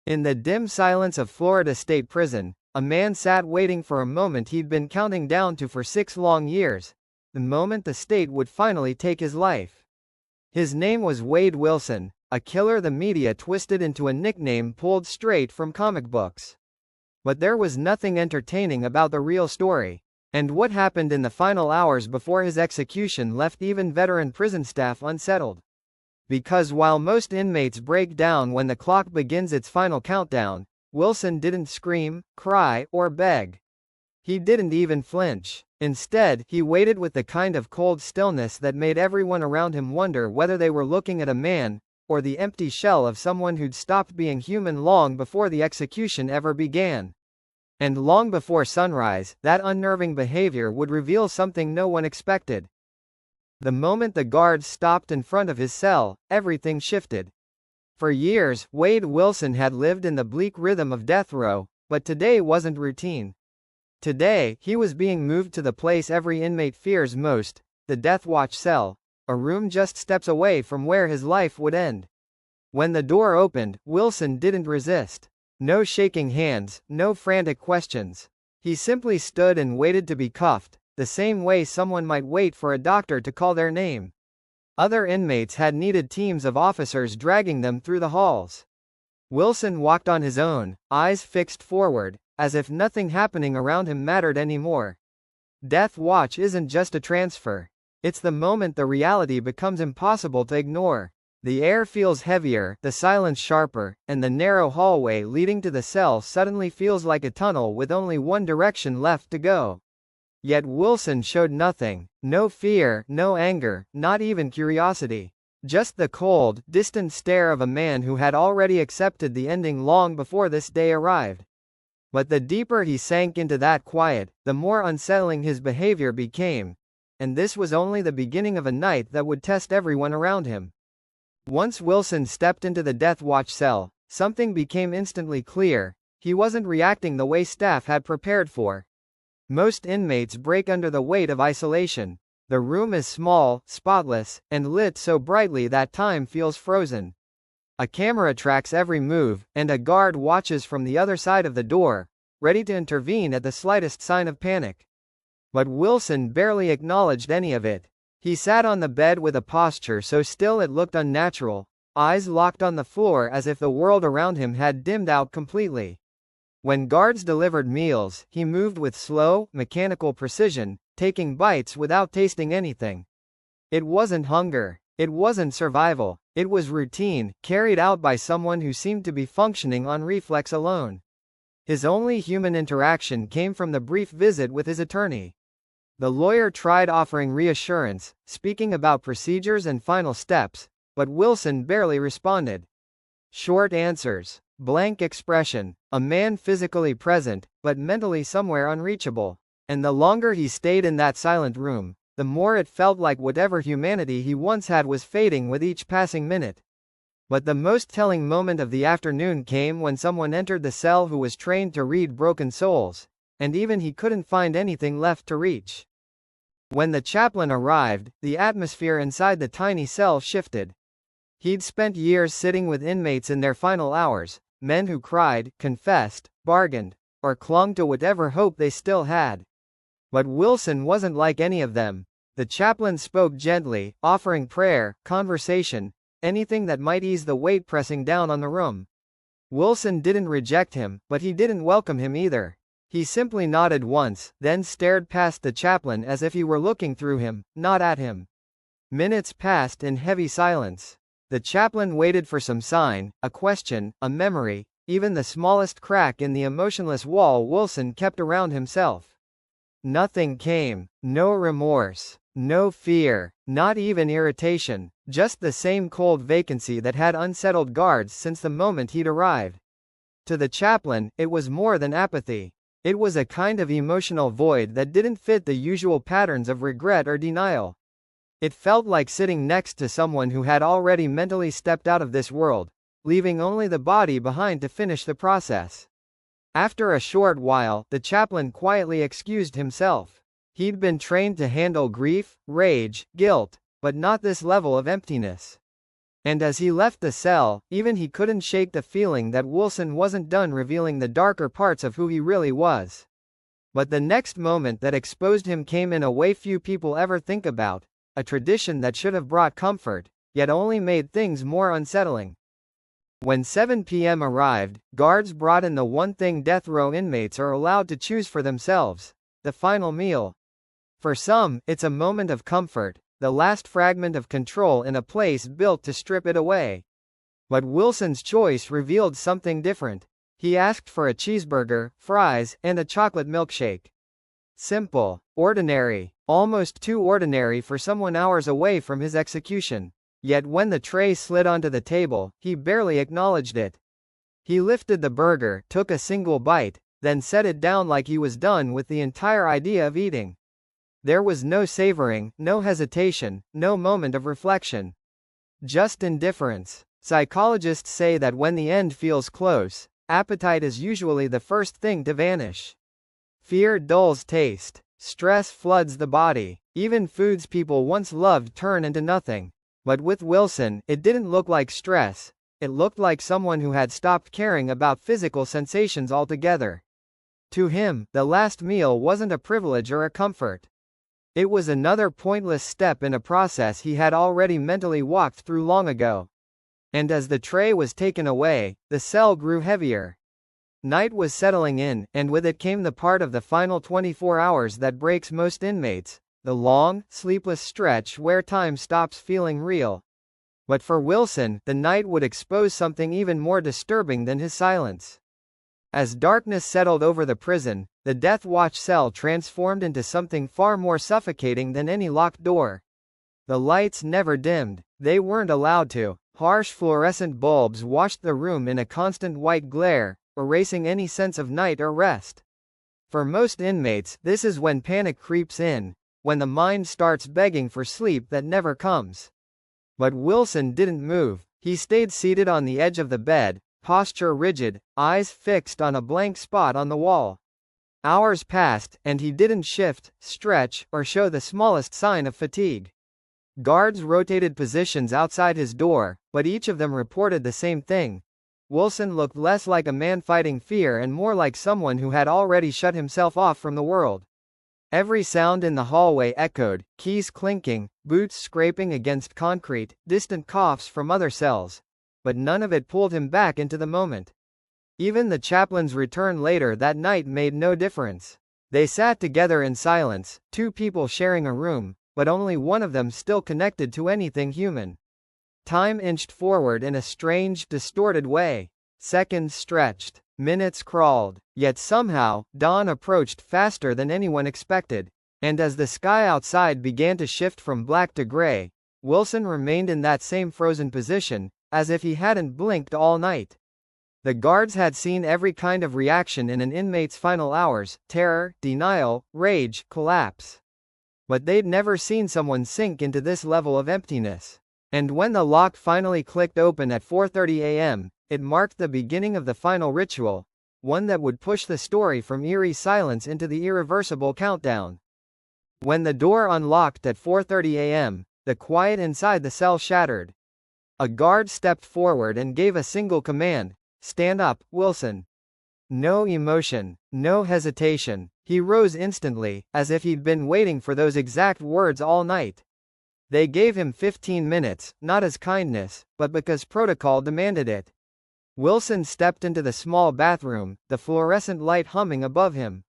In the dim silence of Florida State Prison, a man sat waiting for a moment he'd been counting down to for 6 long years, the moment the state would finally take his life. His name was Wade Wilson, a killer the media twisted into a nickname pulled straight from comic books. But there was nothing entertaining about the real story. And what happened in the final hours before his execution left even veteran prison staff unsettled. Because while most inmates break down when the clock begins its final countdown, Wilson didn't scream, cry, or beg. He didn't even flinch. Instead, he waited with the kind of cold stillness that made everyone around him wonder whether they were looking at a man, or the empty shell of someone who'd stopped being human long before the execution ever began. And long before sunrise, that unnerving behavior would reveal something no one expected. The moment the guards stopped in front of his cell, everything shifted. For years, Wade Wilson had lived in the bleak rhythm of death row, but today wasn't routine. Today, he was being moved to the place every inmate fears most, the death watch cell, a room just steps away from where his life would end. When the door opened, Wilson didn't resist. No shaking hands, no frantic questions. He simply stood and waited to be cuffed, the same way someone might wait for a doctor to call their name. Other inmates had needed teams of officers dragging them through the halls. Wilson walked on his own, eyes fixed forward, as if nothing happening around him mattered anymore. Death Watch isn't just a transfer. It's the moment the reality becomes impossible to ignore. The air feels heavier, the silence sharper, and the narrow hallway leading to the cell suddenly feels like a tunnel with only one direction left to go. Yet Wilson showed nothing. No fear, no anger, not even curiosity. Just the cold, distant stare of a man who had already accepted the ending long before this day arrived. But the deeper he sank into that quiet, the more unsettling his behavior became. And this was only the beginning of a night that would test everyone around him. Once Wilson stepped into the death watch cell, something became instantly clear. He wasn't reacting the way staff had prepared for. Most inmates break under the weight of isolation. The room is small, spotless, and lit so brightly that time feels frozen. A camera tracks every move, and a guard watches from the other side of the door, ready to intervene at the slightest sign of panic. But Wilson barely acknowledged any of it. He sat on the bed with a posture so still it looked unnatural, eyes locked on the floor as if the world around him had dimmed out completely. When guards delivered meals, he moved with slow, mechanical precision, taking bites without tasting anything. It wasn't hunger. It wasn't survival. It was routine, carried out by someone who seemed to be functioning on reflex alone. His only human interaction came from the brief visit with his attorney. The lawyer tried offering reassurance, speaking about procedures and final steps, but Wilson barely responded. Short answers, blank expression, a man physically present, but mentally somewhere unreachable. And the longer he stayed in that silent room, the more it felt like whatever humanity he once had was fading with each passing minute. But the most telling moment of the afternoon came when someone entered the cell who was trained to read broken souls, and even he couldn't find anything left to reach. When the chaplain arrived, the atmosphere inside the tiny cell shifted. He'd spent years sitting with inmates in their final hours, men who cried, confessed, bargained, or clung to whatever hope they still had. But Wilson wasn't like any of them. The chaplain spoke gently, offering prayer, conversation, anything that might ease the weight pressing down on the room. Wilson didn't reject him, but he didn't welcome him either. He simply nodded once, then stared past the chaplain as if he were looking through him, not at him. Minutes passed in heavy silence. The chaplain waited for some sign, a question, a memory, even the smallest crack in the emotionless wall Wilson kept around himself. Nothing came. No remorse. No fear. Not even irritation. Just the same cold vacancy that had unsettled guards since the moment he'd arrived. To the chaplain, it was more than apathy. It was a kind of emotional void that didn't fit the usual patterns of regret or denial. It felt like sitting next to someone who had already mentally stepped out of this world, leaving only the body behind to finish the process. After a short while, the chaplain quietly excused himself. He'd been trained to handle grief, rage, guilt, but not this level of emptiness. And as he left the cell, even he couldn't shake the feeling that Wilson wasn't done revealing the darker parts of who he really was. But the next moment that exposed him came in a way few people ever think about, a tradition that should have brought comfort, yet only made things more unsettling. When 7 p.m. arrived, guards brought in the one thing death row inmates are allowed to choose for themselves: the final meal. For some, it's a moment of comfort, the last fragment of control in a place built to strip it away. But Wilson's choice revealed something different. He asked for a cheeseburger, fries, and a chocolate milkshake. Simple, ordinary, almost too ordinary for someone hours away from his execution. Yet when the tray slid onto the table, he barely acknowledged it. He lifted the burger, took a single bite, then set it down like he was done with the entire idea of eating. There was no savoring, no hesitation, no moment of reflection. Just indifference. Psychologists say that when the end feels close, appetite is usually the first thing to vanish. Fear dulls taste. Stress floods the body. Even foods people once loved turn into nothing. But with Wilson, it didn't look like stress. It looked like someone who had stopped caring about physical sensations altogether. To him, the last meal wasn't a privilege or a comfort. It was another pointless step in a process he had already mentally walked through long ago. And as the tray was taken away, the cell grew heavier. Night was settling in, and with it came the part of the final 24 hours that breaks most inmates, the long, sleepless stretch where time stops feeling real. But for Wilson, the night would expose something even more disturbing than his silence. As darkness settled over the prison, the death watch cell transformed into something far more suffocating than any locked door. The lights never dimmed. They weren't allowed to. Harsh fluorescent bulbs washed the room in a constant white glare, erasing any sense of night or rest. For most inmates, this is when panic creeps in, when the mind starts begging for sleep that never comes. But Wilson didn't move. He stayed seated on the edge of the bed, posture rigid, eyes fixed on a blank spot on the wall. Hours passed, and he didn't shift, stretch, or show the smallest sign of fatigue. Guards rotated positions outside his door, but each of them reported the same thing. Wilson looked less like a man fighting fear and more like someone who had already shut himself off from the world. Every sound in the hallway echoed, keys clinking, boots scraping against concrete, distant coughs from other cells. But none of it pulled him back into the moment. Even the chaplain's return later that night made no difference. They sat together in silence, two people sharing a room, but only one of them still connected to anything human. Time inched forward in a strange, distorted way. Seconds stretched. Minutes crawled. Yet somehow, dawn approached faster than anyone expected. And as the sky outside began to shift from black to gray, Wilson remained in that same frozen position, as if he hadn't blinked all night. The guards had seen every kind of reaction in an inmate's final hours: terror, denial, rage, collapse. But they'd never seen someone sink into this level of emptiness. And when the lock finally clicked open at 4:30 a.m., it marked the beginning of the final ritual, one that would push the story from eerie silence into the irreversible countdown. When the door unlocked at 4:30 a.m., the quiet inside the cell shattered. A guard stepped forward and gave a single command: "Stand up, Wilson." No emotion, no hesitation. He rose instantly, as if he'd been waiting for those exact words all night. They gave him 15 minutes, not as kindness, but because protocol demanded it. Wilson stepped into the small bathroom, the fluorescent light humming above him.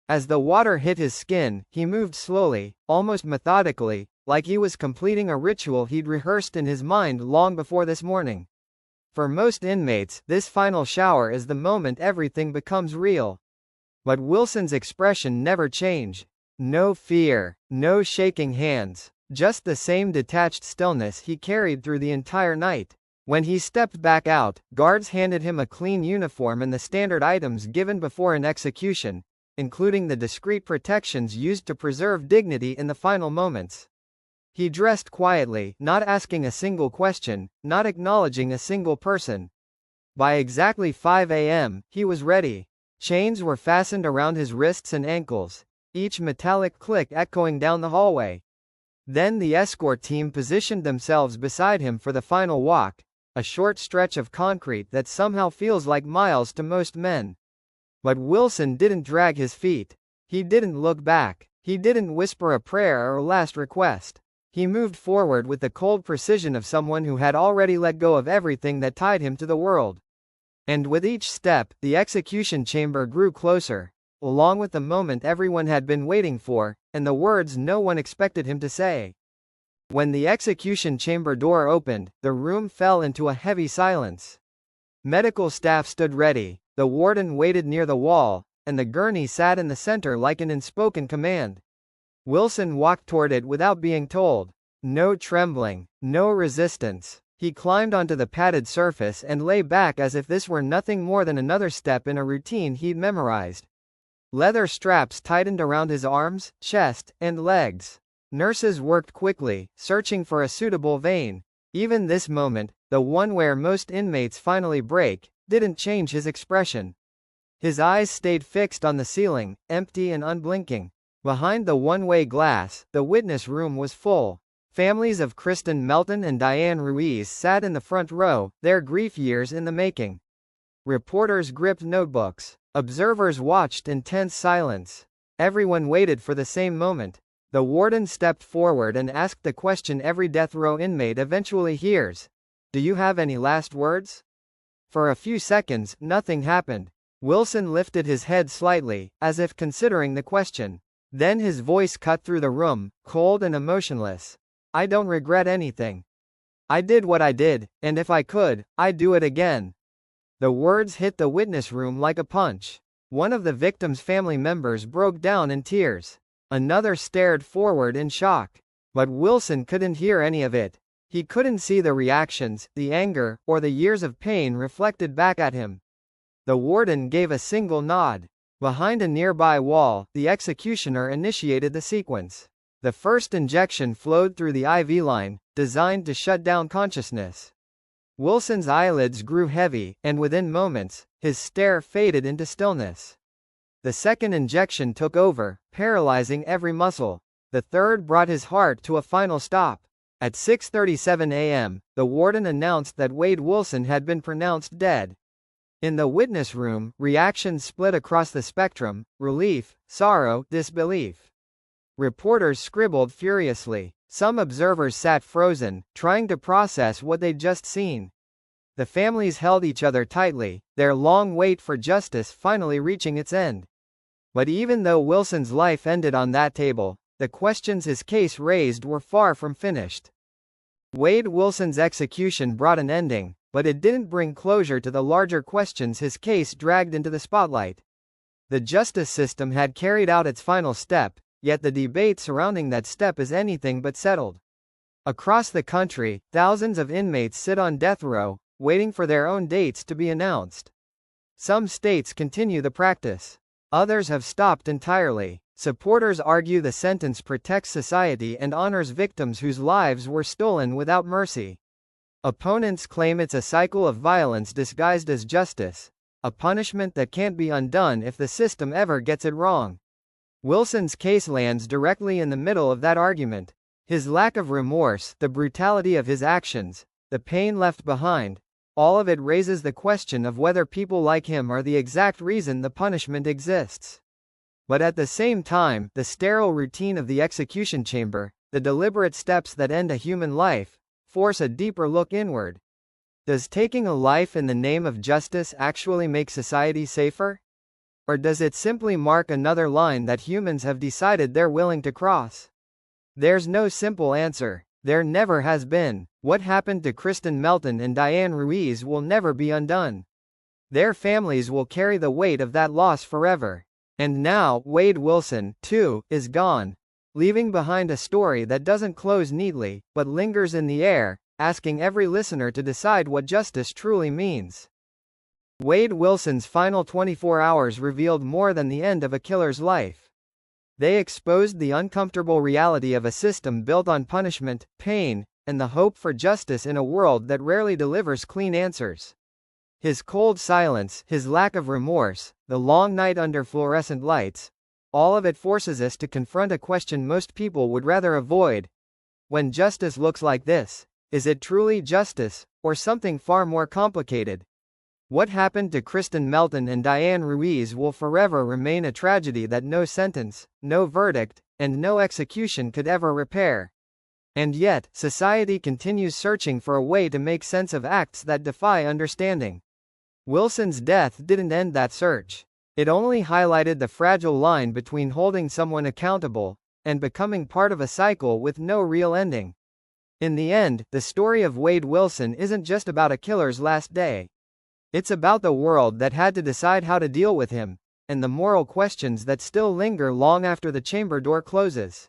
As the water hit his skin, he moved slowly, almost methodically, like he was completing a ritual he'd rehearsed in his mind long before this morning. For most inmates, this final shower is the moment everything becomes real. But Wilson's expression never changed. No fear, no shaking hands, just the same detached stillness he carried through the entire night. When he stepped back out, guards handed him a clean uniform and the standard items given before an execution, including the discreet protections used to preserve dignity in the final moments. He dressed quietly, not asking a single question, not acknowledging a single person. By exactly 5 a.m., he was ready. Chains were fastened around his wrists and ankles, each metallic click echoing down the hallway. Then the escort team positioned themselves beside him for the final walk, a short stretch of concrete that somehow feels like miles to most men. But Wilson didn't drag his feet. He didn't look back. He didn't whisper a prayer or last request. He moved forward with the cold precision of someone who had already let go of everything that tied him to the world. And with each step, the execution chamber grew closer, along with the moment everyone had been waiting for, and the words no one expected him to say. When the execution chamber door opened, the room fell into a heavy silence. Medical staff stood ready, the warden waited near the wall, and the gurney sat in the center like an unspoken command. Wilson walked toward it without being told. No trembling, no resistance. He climbed onto the padded surface and lay back as if this were nothing more than another step in a routine he'd memorized. Leather straps tightened around his arms, chest, and legs. Nurses worked quickly, searching for a suitable vein. Even this moment, the one where most inmates finally break, didn't change his expression. His eyes stayed fixed on the ceiling, empty and unblinking. Behind the one-way glass, the witness room was full. Families of Kristen Melton and Diane Ruiz sat in the front row, their grief years in the making. Reporters gripped notebooks. Observers watched in tense silence. Everyone waited for the same moment. The warden stepped forward and asked the question every death row inmate eventually hears. "Do you have any last words?" For a few seconds, nothing happened. Wilson lifted his head slightly, as if considering the question. Then his voice cut through the room, cold and emotionless. "I don't regret anything. I did what I did, and if I could, I'd do it again." The words hit the witness room like a punch. One of the victim's family members broke down in tears. Another stared forward in shock. But Wilson couldn't hear any of it. He couldn't see the reactions, the anger, or the years of pain reflected back at him. The warden gave a single nod. Behind a nearby wall, the executioner initiated the sequence. The first injection flowed through the IV line, designed to shut down consciousness. Wilson's eyelids grew heavy, and within moments, his stare faded into stillness. The second injection took over, paralyzing every muscle. The third brought his heart to a final stop. At 6:37 a.m., the warden announced that Wade Wilson had been pronounced dead. In the witness room, reactions split across the spectrum: relief, sorrow, disbelief. Reporters scribbled furiously. Some observers sat frozen, trying to process what they'd just seen. The families held each other tightly, their long wait for justice finally reaching its end. But even though Wilson's life ended on that table, the questions his case raised were far from finished. Wade Wilson's execution brought an ending, but it didn't bring closure to the larger questions his case dragged into the spotlight. The justice system had carried out its final step, yet the debate surrounding that step is anything but settled. Across the country, thousands of inmates sit on death row, waiting for their own dates to be announced. Some states continue the practice. Others have stopped entirely. Supporters argue the sentence protects society and honors victims whose lives were stolen without mercy. Opponents claim it's a cycle of violence disguised as justice, a punishment that can't be undone if the system ever gets it wrong. Wilson's case lands directly in the middle of that argument. His lack of remorse, the brutality of his actions, the pain left behind, all of it raises the question of whether people like him are the exact reason the punishment exists. But at the same time, the sterile routine of the execution chamber, the deliberate steps that end a human life, force a deeper look inward. Does taking a life in the name of justice actually make society safer? Or does it simply mark another line that humans have decided they're willing to cross? There's no simple answer. There never has been. What happened to Kristen Melton and Diane Ruiz will never be undone. Their families will carry the weight of that loss forever. And now, Wade Wilson, too, is gone, leaving behind a story that doesn't close neatly, but lingers in the air, asking every listener to decide what justice truly means. Wade Wilson's final 24 hours revealed more than the end of a killer's life. They exposed the uncomfortable reality of a system built on punishment, pain, and the hope for justice in a world that rarely delivers clean answers. His cold silence, his lack of remorse, the long night under fluorescent lights, all of it forces us to confront a question most people would rather avoid: When justice looks like this, is it truly justice, or something far more complicated? What happened to Kristen Melton and Diane Ruiz will forever remain a tragedy that no sentence, no verdict, and no execution could ever repair. And yet, society continues searching for a way to make sense of acts that defy understanding. Wilson's death didn't end that search. It only highlighted the fragile line between holding someone accountable and becoming part of a cycle with no real ending. In the end, the story of Wade Wilson isn't just about a killer's last day. It's about the world that had to decide how to deal with him, and the moral questions that still linger long after the chamber door closes.